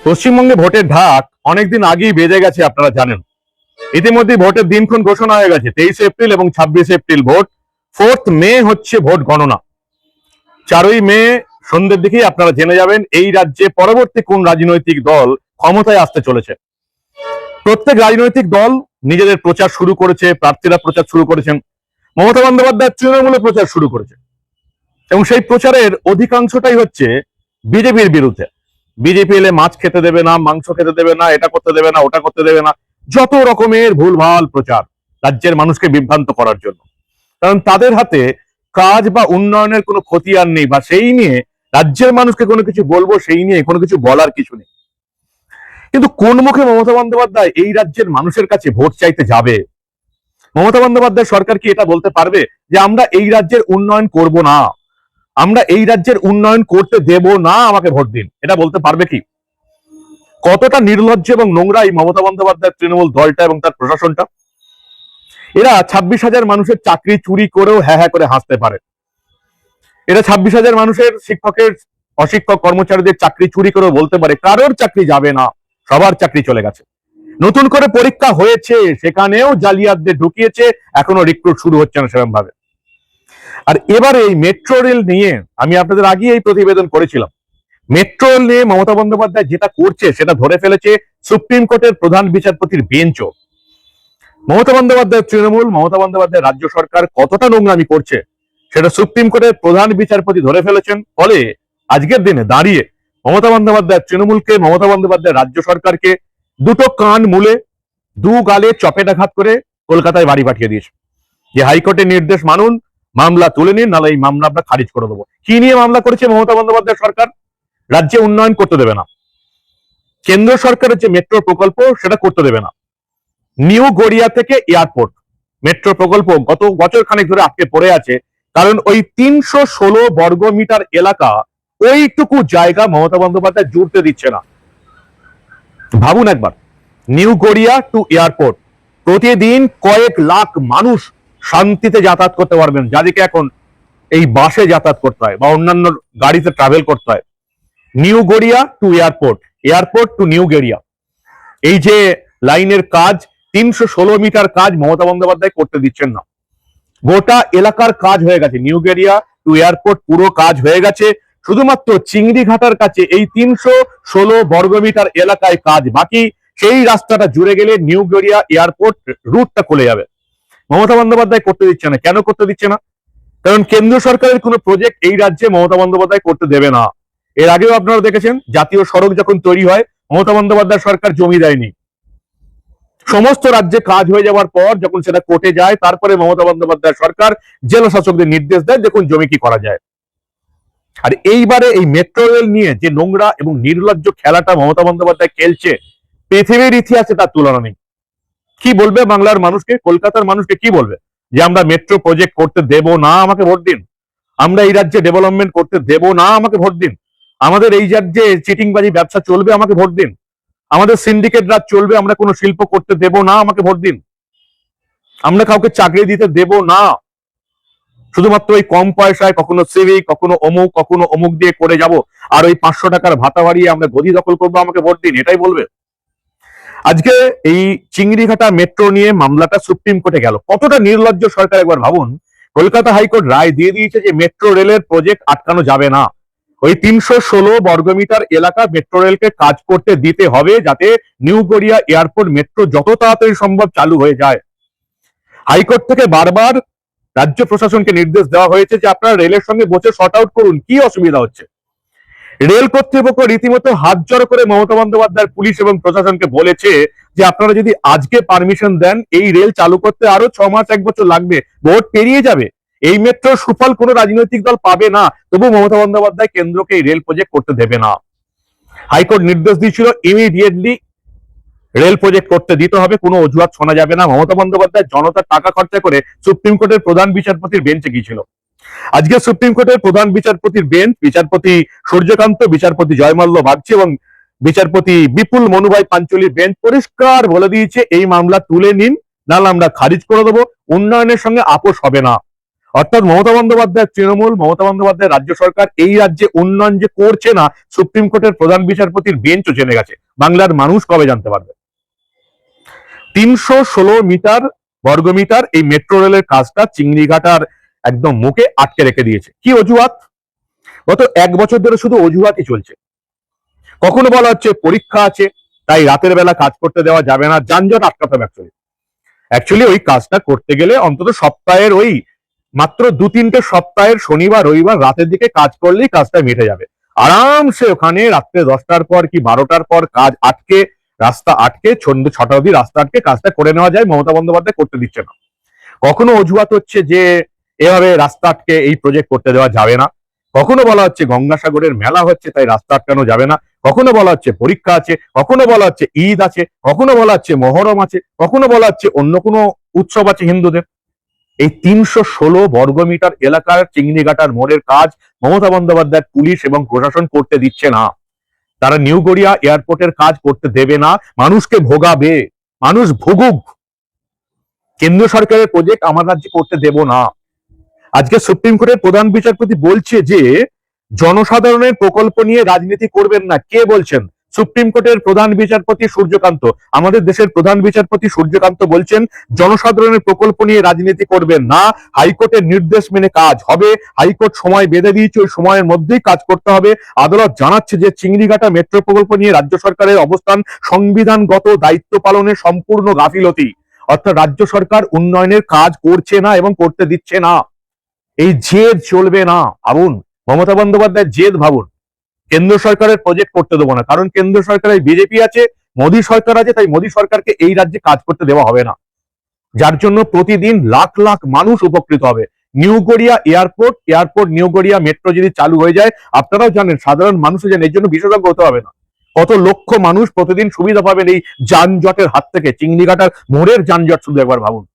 পশ্চিমবঙ্গে ভোটের ঢাক অনেকদিন আগেই বেজে গেছে, আপনারা জানেন। ইতিমধ্যে ভোটের দিনক্ষণ ঘোষণা হয়ে গেছে, 23 এপ্রিল এবং 26 এপ্রিল ভোট। 4 মে হচ্ছে ভোট গণনা। 4ই মে সন্ধ্যের দিকেই আপনারা জেনে যাবেন এই রাজ্যে পরবর্তী কোন রাজনৈতিক দল ক্ষমতায় আসতে চলেছে। প্রত্যেক রাজনৈতিক দল নিজেদের প্রচার শুরু করেছে, প্রার্থীরা প্রচার শুরু করেছেন। মমতা বন্দ্যোপাধ্যায় তৃণমূলে প্রচার শুরু করেছে এবং সেই প্রচারের অধিকাংশটাই হচ্ছে বিজেপির বিরুদ্ধে। বিজেপি এলে মাছ খেতে দেবে না, মাংস খেতে দেবে না, এটা করতে দেবে না, ওটা করতে দেবে না, যত রকমের ভুলভাল প্রচার রাজ্যের মানুষকে বিভ্রান্ত করার জন্য। কারণ তাদের হাতে কাজ বা উন্নয়নের কোনো খতিয়ান নেই, বা সেই নিয়ে রাজ্যের মানুষকে কোনো কিছু বলবো সেই নিয়ে কোনো কিছু বলার কিছু নেই। কিন্তু কোন মুখে মমতা বন্দ্যোপাধ্যায় এই রাজ্যের মানুষের কাছে ভোট চাইতে যাবে? মমতা বন্দ্যোপাধ্যায় সরকার কি এটা বলতে পারবে যে আমরা এই রাজ্যের উন্নয়ন করব না, আমরা এই রাজ্যের উন্নয়ন করতে দেব না, আমাকে ভোট দিন? এটা বলতে পারবে কি? কতটা নির্লজ্জ এবং নোংরা এই মমতা বন্দ্যোপাধ্যায়ের তৃণমূল দলটা এবং তার প্রশাসনটা। এরা 26,000 মানুষের চাকরি চুরি করেও হ্যাঁ হ্যাঁ করে হাসতে পারে। এরা 26,000 মানুষের শিক্ষকের, অশিক্ষক কর্মচারীদের চাকরি চুরি করেও বলতে পারে কারোর চাকরি যাবে না, সবার চাকরি চলে গেছে। নতুন করে পরীক্ষা হয়েছে, সেখানেও জালিয়াতদের ঢুকিয়েছে, এখনো রিক্রুট শুরু হচ্ছে না সেরকম ভাবে। আর এবারে এই মেট্রো রেল নিয়ে আমি আপনাদের আগে এই প্রতিবেদন করেছিলাম। মেট্রো রেল নিয়ে মমতা বন্দ্যোপাধ্যায় যেটা করছে সেটা ধরে ফেলেছে সুপ্রিম কোর্টের প্রধান বিচারপতির বেঞ্চও। মমতা বন্দ্যোপাধ্যায় তৃণমূল, মমতা বন্দ্যোপাধ্যায় রাজ্য সরকার কতটা নোংরামি করছে সেটা সুপ্রিম কোর্টের প্রধান বিচারপতি ধরে ফেলেছেন। ফলে আজকের দিনে দাঁড়িয়ে মমতা বন্দ্যোপাধ্যায় তৃণমূলকে, মমতা বন্দ্যোপাধ্যায় রাজ্য সরকারকে দুটো কান মুলে দু গালে চপেটাঘাত করে কলকাতায় বাড়ি পাঠিয়ে দিয়েছে যে হাইকোর্টের নির্দেশ মানুন, মামলা তুলে নিন, নাহলে এই মামলা আমরা খারিজ করে দেবো। কি নিয়ে মামলা করেছে মমতা বন্দ্যোপাধ্যায় সরকার? রাজ্যে উন্নয়ন করতে দেবে না, কেন্দ্র সরকারের যে মেট্রো প্রকল্প সেটা করতে দেবে না, নিউ গড়িয়া থেকে এয়ারপোর্ট মেট্রো প্রকল্প গত বছর খানেক ধরে আটকে পড়ে আছে। কারণ ওই 316 বর্গমিটার এলাকা, ওইটুকু জায়গা মমতা বন্দ্যোপাধ্যায় জুড়তে দিচ্ছে না। ভাবুন একবার, নিউ গড়িয়া টু এয়ারপোর্ট প্রতিদিন কয়েক লাখ মানুষ শান্তিতে যাতায়াত করতে পারবেন, যাদেরকে এখন এই বাসে যাতায়াত করতে হয় বা অন্যান্য গাড়িতে ট্রাভেল করতে হয়। New Garia two airport, airport two new Garia, এই যে লাইনের কাজ, 316 মিটার কাজ মমতা বন্দ্যোপাধ্যায় করতে দিচ্ছেন না। গোটা এলাকার কাজ হয়ে গেছে, নিউ গড়িয়া টু এয়ারপোর্ট পুরো কাজ হয়ে গেছে। শুধুমাত্র চিংড়িঘাটার কাছে এই 316 বর্গমিটার এলাকায় কাজ বাকি। সেই রাস্তাটা জুড়ে গেলে নিউ গড়িয়া এয়ারপোর্ট রুটটা খুলে যাবে। মমতা বন্দ্যোপাধ্যায় করতে দিচ্ছে না। কেন করতে দিচ্ছে না? কারণ কেন্দ্র সরকারের কোনো প্রজেক্ট এই রাজ্যে মমতা বন্দ্যোপাধ্যায় করতে দেবে না। এর আগেও আপনারা দেখেছেন, জাতীয় সড়ক যখন তৈরি হয় মমতা বন্দ্যোপাধ্যায় সরকার জমি দেয়নি। সমস্ত রাজ্যে কাজ হয়ে যাওয়ার পর যখন সেটা কোর্টে যায়, তারপরে মমতা বন্দ্যোপাধ্যায় সরকার জেলা শাসকদের নির্দেশ দেয় দেখুন জমি কি করা যায়। আর এইবারে এই মেট্রো রেল নিয়ে যে নোংরা এবং নির্লজ্জ খেলাটা মমতা বন্দ্যোপাধ্যায় খেলছে, পৃথিবীর ইতিহাসে তার তুলনা নেই। কি বলবে বাংলার মানুষকে, কলকাতার মানুষকে কি বলবে? যে আমরা মেট্রো প্রজেক্ট করতে দেব না, আমাকে ভোট দিন। আমরা এই রাজ্যে ডেভেলপমেন্ট করতে দেব না, আমাকে ভোট দিন। আমাদের এই রাজ্যে চিটিংবাজি ব্যবসা চলবে, আমাকে ভোট দিন। আমাদের সিন্ডিকেট রাজ চলবে, আমরা কোনো শিল্প করতে দেব না, আমাকে ভোট দিন। আমরা কাউকে চাকরি দিতে দেব না। শুধুমাত্র ওই কম পয়সায় কখনো সিভিক, কখনো অমুক দিয়ে করে যাব, আর ওই 500 টাকার ভাতা বাড়িয়ে আমরা গদি দখল করবো, আমাকে ভোট দিন, এটাই বলবে। আজকে এই চিংড়িঘাটা মেট্রো নিয়ে মামলাটা সুপ্রিম কোর্টে গেল। কতটা নির্লজ্জ সরকার একবার ভাবুন। কলকাতা হাইকোর্ট রায় দিয়ে দিয়েছে যে মেট্রো রেলের প্রজেক্ট আটকানো যাবে না। ওই 316 বর্গমিটার এলাকা মেট্রো রেলকে কাজ করতে দিতে হবে, যাতে নিউ গড়িয়া এয়ারপোর্ট মেট্রো যত তাড়াতাড়ি সম্ভব চালু হয়ে যায়। হাইকোর্ট থেকে বারবার রাজ্য প্রশাসনকে নির্দেশ দেওয়া হয়েছে যে আপনারা রেলের সঙ্গে বসে শর্ট আউট করুন, কি অসুবিধা হচ্ছে। রেল কর্তৃপক্ষ রীতিমতো হাত জড়ো করে মমতা বন্দ্যোপাধ্যায় পুলিশ এবং প্রশাসনকে বলেছে যে আপনারা যদি আজকে পারমিশন দেন, এই রেল চালু করতে আরো 6 মাস 1 বছর লাগবে, ভোট পেরিয়ে যাবে, এই মেট্রোর সুফল কোনো রাজনৈতিক দল পাবে না। তবু মমতা বন্দ্যোপাধ্যায় কেন্দ্রকে এই রেল প্রজেক্ট করতে দেবে না। হাইকোর্ট নির্দেশ দিয়েছিল ইমিডিয়েটলি রেল প্রজেক্ট করতে দিতে হবে, কোনো অজুহাত শোনা যাবে না। মমতা বন্দ্যোপাধ্যায় জনতার টাকা খরচা করে সুপ্রিম কোর্টের প্রধান বিচারপতির বেঞ্চে গিয়েছিল। আজকে সুপ্রিম কোর্টের প্রধান বিচারপতির বেঞ্চ, বিচারপতি সূর্যকান্ত, বিচারপতি জয়মাল্য বাগচি এবং বিচারপতি বিপুল মনুভাই পাঞ্চলির বেঞ্চ পরিষ্কার বলে দিয়েছে এই মামলা তুলে নিন, নাহলে আমরা খারিজ করে দেবো, উন্নয়নের সঙ্গে আপোষ হবে না। অর্থাৎ মমতা বন্দ্যোপাধ্যায়ের তৃণমূল, মমতা বন্দ্যোপাধ্যায়ের রাজ্য সরকার এই রাজ্যে উন্নয়ন যে করছে না, সুপ্রিম কোর্টের প্রধান বিচারপতির বেঞ্চও জেনে গেছে। বাংলার মানুষ কবে জানতে পারবে? 316 বর্গমিটার এই মেট্রো রেলের কাজটা চিংড়িঘাটার একদম মুখে আটকে রেখে দিয়েছে। কি অজুহাত? গত 1 বছর ধরে শুধু অজুহাতই চলছে। কখনো বলা হচ্ছে পরীক্ষা আছে, তাই রাতের বেলা কাজ করতে দেওয়া যাবে না, যানজট আটকাতে হবে। অ্যাকচুয়ালি ওই কাজটা করতে গেলে অন্তত সপ্তাহের ওই মাত্র 2-3টে সপ্তাহের শনিবার রবিবার রাতের দিকে কাজ করলেই কাজটা মিটে যাবে। আরামসে ওখানে রাত্রে 10টার পর কি 12টার পর কাজ আটকে, রাস্তা আটকে, সন্ধ্যে 6টা অবধি রাস্তা আটকে কাজটা করে নেওয়া যায়। মমতা বন্দ্যোপাধ্যায় করতে দিচ্ছে না। কখনো অজুহাত হচ্ছে যে এভাবে রাস্তা আটকে এই প্রজেক্ট করতে দেওয়া যাবে না, কখনো বলা হচ্ছে গঙ্গাসাগরের মেলা হচ্ছে তাই রাস্তা আটকানো যাবে না, কখনো বলা হচ্ছে পরীক্ষা আছে, কখনো বলা হচ্ছে ঈদ আছে, কখনো বলা হচ্ছে মহরম আছে, কখনো বলা হচ্ছে অন্য কোনো উৎসব আছে হিন্দুদের। এই 316 বর্গমিটার এলাকার চিংড়িঘাটার মোড়ের কাজ মমতা বন্দ্যোপাধ্যায়ের পুলিশ এবং প্রশাসন করতে দিচ্ছে না। তারা নিউ গড়িয়া এয়ারপোর্টের কাজ করতে দেবে না, মানুষকে ভোগাবে, মানুষ ভুগুক। কেন্দ্র সরকারের প্রজেক্ট আমার রাজ্যে করতে দেব না। আজকে সুপ্রিম কোর্টের প্রধান বিচারপতি বলছে যে জনসাধারণের প্রকল্প নিয়ে রাজনীতি করবেন না। কে বলছেন? সুপ্রিম কোর্টের প্রধান বিচারপতি সূর্যকান্ত। আমাদের দেশের প্রধান বিচারপতি সূর্যকান্ত বলছেন জনসাধারণের প্রকল্প নিয়ে রাজনীতি করবেন না, হাইকোর্টের নির্দেশ মেনে কাজ হবে। হাইকোর্ট সময় বেঁধে দিয়েছে, ওই সময়ের মধ্যেই কাজ করতে হবে। আদালত জানাচ্ছে যে চিংড়িঘাটা মেট্রো প্রকল্প নিয়ে রাজ্য সরকারের অবস্থান সংবিধানগত দায়িত্ব পালনের সম্পূর্ণ গাফিলতি। অর্থাৎ রাজ্য সরকার উন্নয়নের কাজ করছে না এবং করতে দিচ্ছে না। এই জেদ চলবে না। ভাবুন, মমতা বন্দ্যোপাধ্যায়ের জেদ ভাবুন। কেন্দ্র সরকারের প্রজেক্ট করতে দেবো না, কারণ কেন্দ্র সরকারের বিজেপি আছে, মোদী সরকার আছে, তাই মোদী সরকারকে এই রাজ্যে কাজ করতে দেওয়া হবে না। যার জন্য প্রতিদিন লাখ লাখ মানুষ উপকৃত হবে। New Garia airport new Garia metro যদি চালু হয়ে যায়, আপনারাও জানেন, সাধারণ মানুষও জানেন, এর জন্য বিশেষজ্ঞ হতে হবে না। কত লক্ষ মানুষ প্রতিদিন সুবিধা পাবেন এই যানজটের হাত থেকে। চিংড়িঘাটার মোড়ের যানজট শুধু একবার ভাবুন।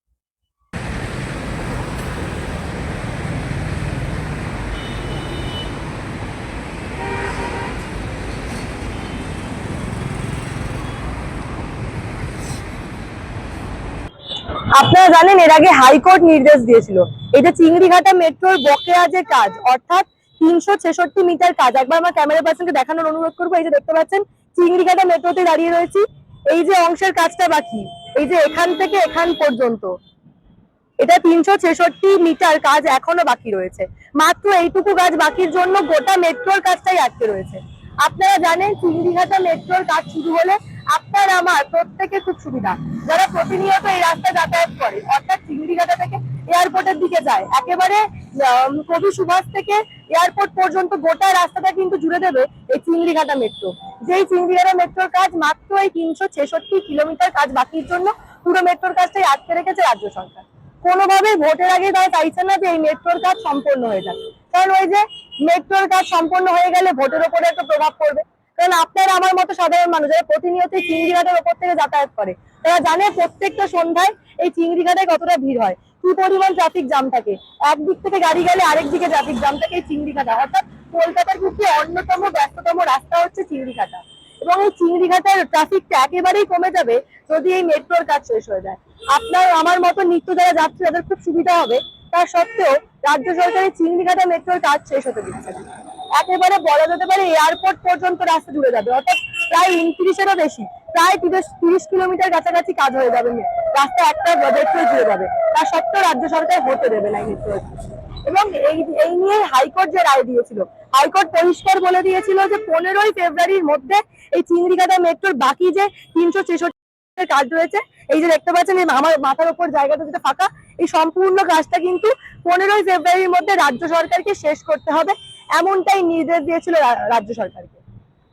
আপনারা জানেন এর আগে হাইকোর্ট নির্দেশ দিয়েছিল এটা চিংড়িঘাটা মেট্রোর বকেয়া যে কাজ, অর্থাৎ 366 মিটার কাজ। একবার আমার ক্যামেরা পার্সনকে দেখানোর অনুরোধ করবো। এই যে দেখতে পাচ্ছেন চিংড়িঘাটা মেট্রোতে দাঁড়িয়ে রয়েছি। এই যে অংশের কাজটা বাকি, এই যে এখান থেকে এখান পর্যন্ত, এটা 366 মিটার কাজ এখনো বাকি রয়েছে। মাত্র এইটুকু কাজ বাকির জন্য গোটা মেট্রোর কাজটাই আটকে রয়েছে। আপনারা জানেন চিংড়িঘাটা মেট্রোর কাজ শুরু হলে আপনার আমার প্রত্যেকের খুব সুবিধা। যারা প্রতিনিয়ত এই রাস্তা যাতায়াত করে, অর্থাৎ চিংড়িঘাটা থেকে এয়ারপোর্টের দিকে যায়, একেবারে কবি সুভাষ থেকে এয়ারপোর্ট পর্যন্ত গোটা রাস্তাটা কিন্তু জুড়ে দেবে এই চিংড়িঘাটা মেট্রো। যেই চিংড়িঘাটা মেট্রোর কাজ মাত্র এই 366 কিলোমিটার কাজ বাকির জন্য পুরো মেট্রোর কাজটাই আটকে রেখেছে রাজ্য সরকার। কোনোভাবে ভোটের আগে তারা চাইছে না যে এই মেট্রোর কাজ সম্পন্ন হয়ে যাক, কারণ ওই যে মেট্রোর কাজ সম্পন্ন হয়ে গেলে ভোটের উপরে একটা প্রভাব পড়বে। কারণ আপনারা আমার মতো সাধারণ মানুষ যারা প্রতিনিয়ত চিংড়িঘাটের ওপর থেকে যাতায়াত করে, তারা জানে প্রত্যেকটা সন্ধ্যায় এই চিংড়িঘাটায় কতটা ভিড় হয়, কি পরিমাণ ট্রাফিক জ্যাম থাকে। একদিক থেকে গাড়ি গেলে আরেক দিকে ট্রাফিক জ্যাম থাকে এই চিংড়িঘাটা। অর্থাৎ কলকাতার বুকে অন্যতম ব্যস্ততম রাস্তা হচ্ছে চিংড়িঘাটা, এবং এই চিংড়িঘাটার ট্রাফিকটা একেবারেই কমে যাবে যদি এই মেট্রোর কাজ শেষ হয়ে যায়। আপনার আমার মতো নিত্য যারা যাচ্ছে তাদের খুব সুবিধা হবে। তা সত্ত্বেও রাজ্য সরকারের চিংড়িঘাটা মেট্রোর কাজ শেষ হতে দিচ্ছে না। একেবারে বলা যেতে পারে এয়ারপোর্ট পর্যন্ত রাস্তা জুড়ে যাবে, অর্থাৎ প্রায় 29-এরও বেশি, প্রায় 30 কিলোমিটার কাছাকাছি কাজ হয়ে যাবে। রাস্তা একটা মেট্রো জুড়ে যাবে, তা সত্ত্বেও রাজ্য সরকার হতে দেবে না এই মেট্রো। এবং এই নিয়ে হাইকোর্ট যে রায় দিয়েছিল, হাইকোর্ট পরিষ্কার বলে দিয়েছিল যে 15ই ফেব্রুয়ারির মধ্যে এই চিংড়িঘাটা মেট্রোর বাকি যে 366 কাজ রয়েছে, এই যে দেখতে পাচ্ছেন আমার মাথার উপর জায়গাটা যেটা ফাঁকা, এই সম্পূর্ণ কাজটা কিন্তু 15ই ফেব্রুয়ারির মধ্যে রাজ্য সরকারকে শেষ করতে হবে, এমনটাই নির্দেশ দিয়েছিল রাজ্য সরকারকে।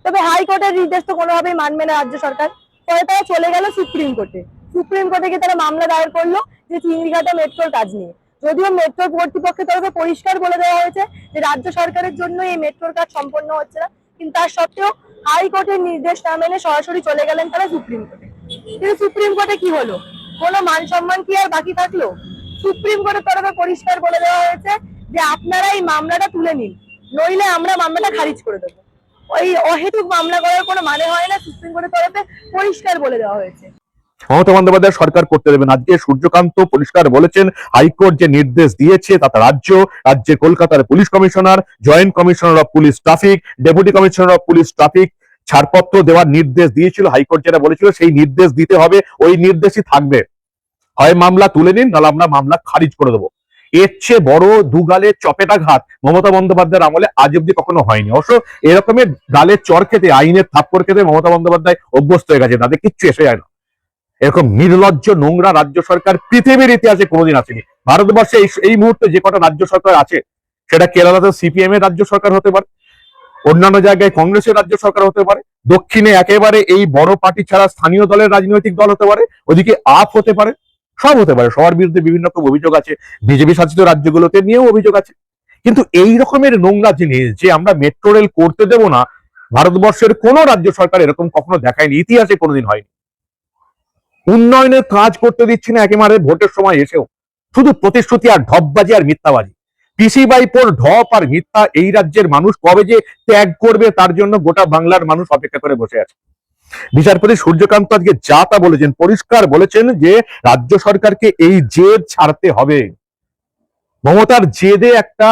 তবে হাইকোর্টের নির্দেশ তো কোনোভাবেই মানবে না রাজ্য সরকার। পরে তারা চলে গেল সুপ্রিম কোর্টে। সুপ্রিম কোর্টে গিয়ে তারা মামলা দায়ের করলো যে চিংড়িঘাটা মেট্রোর কাজ নিয়ে। যদিও মেট্রো কর্তৃপক্ষের তরফে পরিষ্কার বলে দেওয়া হয়েছে যে রাজ্য সরকারের জন্য এই মেট্রোর কাজ সম্পন্ন হচ্ছে না, কিন্তু তার সত্ত্বেও হাইকোর্টের নির্দেশ না মেনে সরাসরি চলে গেলেন তারা সুপ্রিম কোর্টে। কিন্তু সুপ্রিম কোর্টে কি হলো? কোনো মান সম্মান কি আর বাকি থাকলো? সুপ্রিম কোর্টের তরফে পরিষ্কার বলে দেওয়া হয়েছে যে আপনারা এই মামলাটা তুলে নিন, নইলে আমরা মামলাটা খারিজ করে দেবো। ওই অহেতুক মামলা করার কোনো মানে হয় না, সুপ্রিম কোর্টের তরফে পরিষ্কার বলে দেওয়া হয়েছে। মমতা বন্দ্যোপাধ্যায় সরকার করতে দেবেন। আজকে সূর্যকান্ত পরিষ্কার বলেছেন হাইকোর্ট যে নির্দেশ দিয়েছে তাতে রাজ্যের কলকাতার police commissioner, joint commissioner of police traffic, deputy commissioner of police traffic ছাড়পত্র দেওয়ার নির্দেশ দিয়েছিল। হাইকোর্ট যেটা বলেছিল সেই নির্দেশ দিতে হবে, ওই নির্দেশই থাকবে। হয় মামলা তুলে নিন, নাহলে আমরা মামলা খারিজ করে দেবো। এর চেয়ে বড় দুগালে চপেটাঘাত মমতা বন্দ্যোপাধ্যায়ের আমলে আজ অব্দি কখনো হয়নি। অবশ্য এরকমের গালে চর খেতে, আইনের থাপ্পড় খেতে মমতা বন্দ্যোপাধ্যায় অভ্যস্ত হয়ে গেছে, তাদের কিচ্ছু এসে যায় না। এরকম নির্লজ্জ নোংরা রাজ্য সরকার পৃথিবীর ইতিহাসে কোনোদিন আসেনি। ভারতবর্ষে এই মুহূর্তে যে কটা রাজ্য সরকার আছে, সেটা কেরালাতে সিপিএম এর রাজ্য সরকার হতে পারে, অন্যান্য জায়গায় কংগ্রেসের রাজ্য সরকার হতে পারে, দক্ষিণে একেবারে এই বড় পার্টি ছাড়া স্থানীয় দলের রাজনৈতিক দল হতে পারে, ওদিকে আপ হতে পারে, সব হতে পারে। সবার বিরুদ্ধে বিভিন্ন রকম অভিযোগ আছে, বিজেপি শাসিত রাজ্যগুলোতে নিয়েও অভিযোগ আছে। কিন্তু এই রকমের নোংরা জিনিস যে আমরা মেট্রো রেল করতে দেব না, ভারতবর্ষের কোন রাজ্য সরকার এরকম কখনো দেখায়নি, ইতিহাসে কোনোদিন হয়নি। উন্নয়নের কাজ করতে দিচ্ছি না একেবারে ভোটের সময় এসেও, শুধু প্রতিশ্রুতি আর ঢপবাজি আর মিথ্যাবাজি। পিসি বাইপোর ঢপ আর মিথ্যা এই রাজ্যের মানুষ কবে যে ত্যাগ করবে তার জন্য গোটা বাংলার মানুষ অপেক্ষা করে বসে আছে। বিচারপতি সূর্যকান্ত আজকে যা তা বলেছেন, পরিষ্কার বলেছেন যে রাজ্য সরকারকে এই জেদ ছাড়তে হবে। মমতার জেদে একটা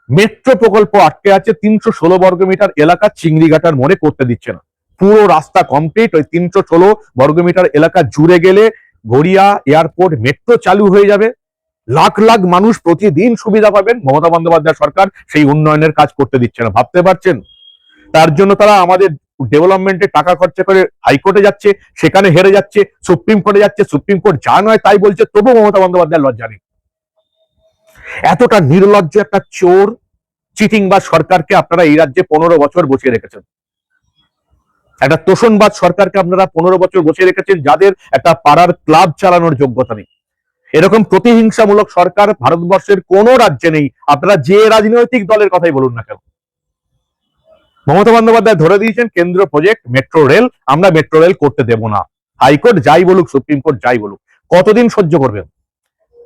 মেট্রো প্রকল্প আটকে আছে, 316 বর্গমিটার এলাকা চিংড়িঘাটার মোড়ে করতে দিচ্ছে না। পুরো রাস্তা কমপ্লিট, ওই 316 বর্গমিটার এলাকা জুড়ে গেলে গড়িয়া এয়ারপোর্ট মেট্রো চালু হয়ে যাবে, লাখ লাখ মানুষ প্রতিদিন সুবিধা পাবেন। মমতা বন্দ্যোপাধ্যায় সরকার সেই উন্নয়নের কাজ করতে দিচ্ছে না, ভাবতে পারছেন? তার জন্য তারা আমাদের ডেভেলপমেন্টে টাকা খরচা করে হাইকোর্টে যাচ্ছে, সেখানে হেরে যাচ্ছে, সুপ্রিম কোর্টে যাচ্ছে, সুপ্রিম কোর্ট যা নয় তাই বলছে, তবু মমতা বন্দ্যোপাধ্যায় লজ্জা নেই। এতটা নির্লজ্জ একটা চোর চিটিং বা সরকারকে আপনারা এই রাজ্যে 15 বছর বসিয়ে রেখেছেন। একটা তোষণবাদ সরকারকে আপনারা 15 বছর বসিয়ে রেখেছেন, যাদের একটা পাড়ার ক্লাব চালানোর যোগ্যতা নেই। এরকম প্রতিহিংসামূলক সরকার ভারতবর্ষের কোন রাজ্যে নেই, আপনারা যে রাজনৈতিক দলের কথাই বলুন না কেন। মমতা বন্দ্যোপাধ্যায় ধরে দিয়েছেন কেন্দ্রীয় প্রজেক্ট মেট্রো রেল, আমরা মেট্রো রেল করতে দেব না। হাইকোর্ট যাই বলুক, সুপ্রিম কোর্ট যাই বলুক, কতদিন সহ্য করবেন?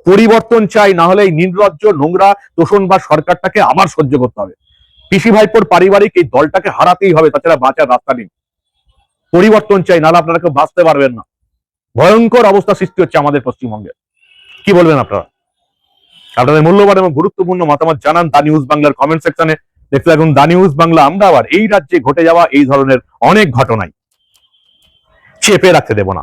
পরিবর্তন চাই, না হলে এই নির্লজ্জ নোংরা তোষণবাদ সরকারটাকে আবার সহ্য করতে হবে। পিসি ভাইপোর পারিবারিক এই দলটাকে হারাতেই হবে, তাছাড়া বাঁচার রাস্তা নেই। পরিবর্তন চাই, নাহলে আপনারা কেউ বাঁচতে পারবেন না। ভয়ঙ্কর অবস্থা সৃষ্টি হচ্ছে আমাদের পশ্চিমবঙ্গে। কি বলবেন আপনারা? আপনাদের মূল্যবান এবং গুরুত্বপূর্ণ মতামত জানান দা নিউজ বাংলার কমেন্ট সেকশনে। দেখতে থাকুন দা নিউজ বাংলা। আমরা আবার এই রাজ্যে ঘটে যাওয়া এই ধরনের অনেক ঘটনাই চেপে রাখতে দেব না।